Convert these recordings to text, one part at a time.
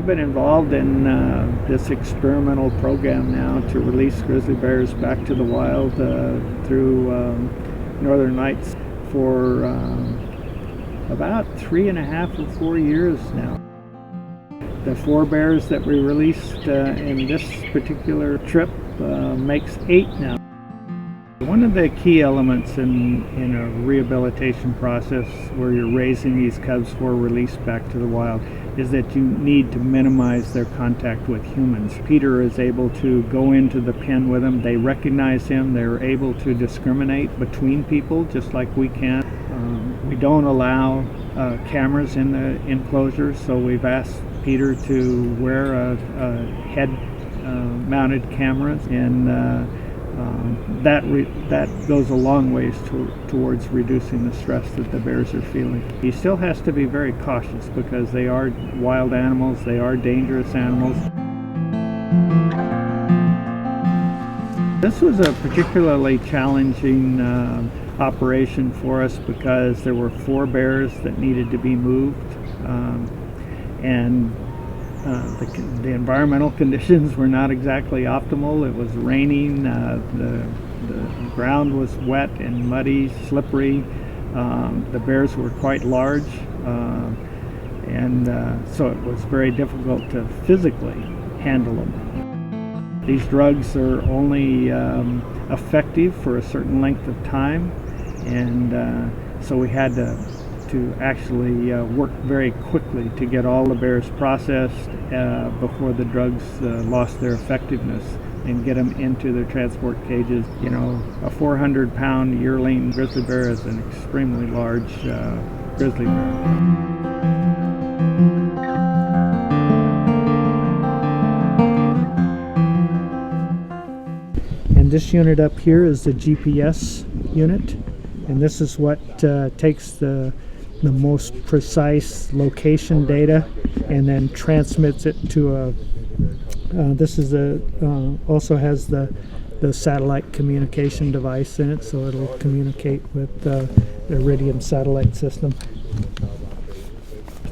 been involved in this experimental program now to release grizzly bears back to the wild through Northern Lights for about 3.5 or 4 years now. The 4 bears that we released in this particular trip makes 8 now. One of the key elements in a rehabilitation process where you're raising these cubs for release back to the wild is that you need to minimize their contact with humans. Peter is able to go into the pen with them. They recognize him. They're able to discriminate between people just like we can. We don't allow cameras in the enclosure, so we've asked Peter to wear a head mounted camera, and that goes a long ways towards reducing the stress that the bears are feeling. He still has to be very cautious because they are wild animals, they are dangerous animals. This was a particularly challenging operation for us because there were 4 bears that needed to be moved, and the environmental conditions were not exactly optimal. It was raining, the ground was wet and muddy, slippery. The bears were quite large, and so it was very difficult to physically handle them. These drugs are only effective for a certain length of time, and so we had to actually work very quickly to get all the bears processed before the drugs lost their effectiveness, and get them into their transport cages. You know, a 400-pound yearling grizzly bear is an extremely large grizzly bear. And this unit up here is the GPS unit, and this is what takes the most precise location data and then transmits it to a this is also has the satellite communication device in it, so it'll communicate with the Iridium satellite system.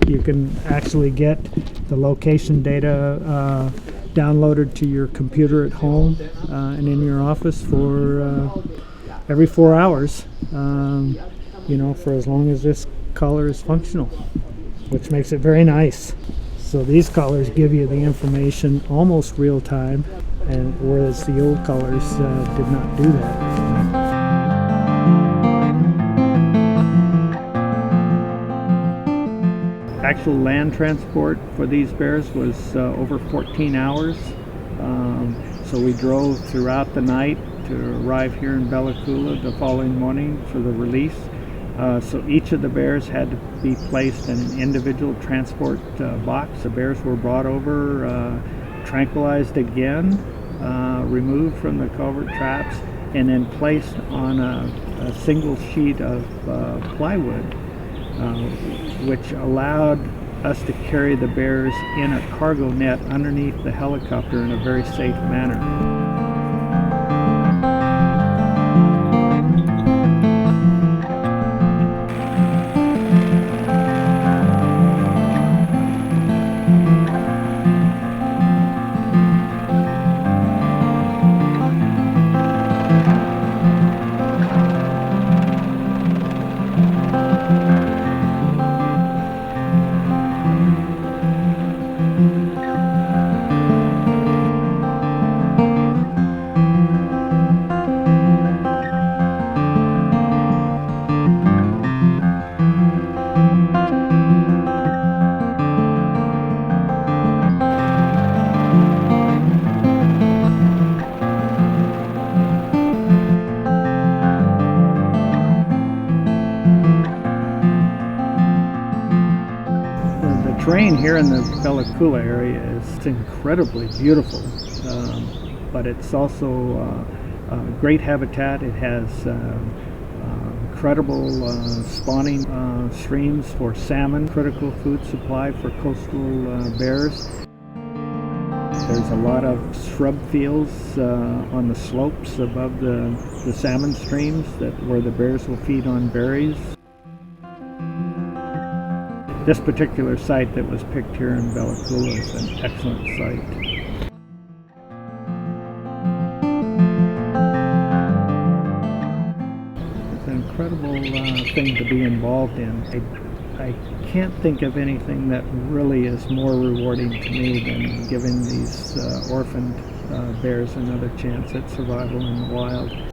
You can actually get the location data downloaded to your computer at home and in your office for every 4 hours, you know, for as long as this collar is functional, which makes it very nice. So these collars give you the information almost real time, and whereas the old collars did not do that. Actual land transport for these bears was over 14 hours. So we drove throughout the night to arrive here in Bella Coola the following morning for the release. So each of the bears had to be placed in an individual transport box. The bears were brought over, tranquilized again, removed from the covert traps, and then placed on a single sheet of plywood, which allowed us to carry the bears in a cargo net underneath the helicopter in a very safe manner. Terrain here in the Bella Coola area is incredibly beautiful, but it's also great habitat. It has incredible spawning streams for salmon, critical food supply for coastal bears. There's a lot of shrub fields on the slopes above the salmon streams where the bears will feed on berries. this particular site that was picked here in Bella Coola is an excellent site. It's an incredible thing to be involved in. I can't think of anything that really is more rewarding to me than giving these orphaned bears another chance at survival in the wild.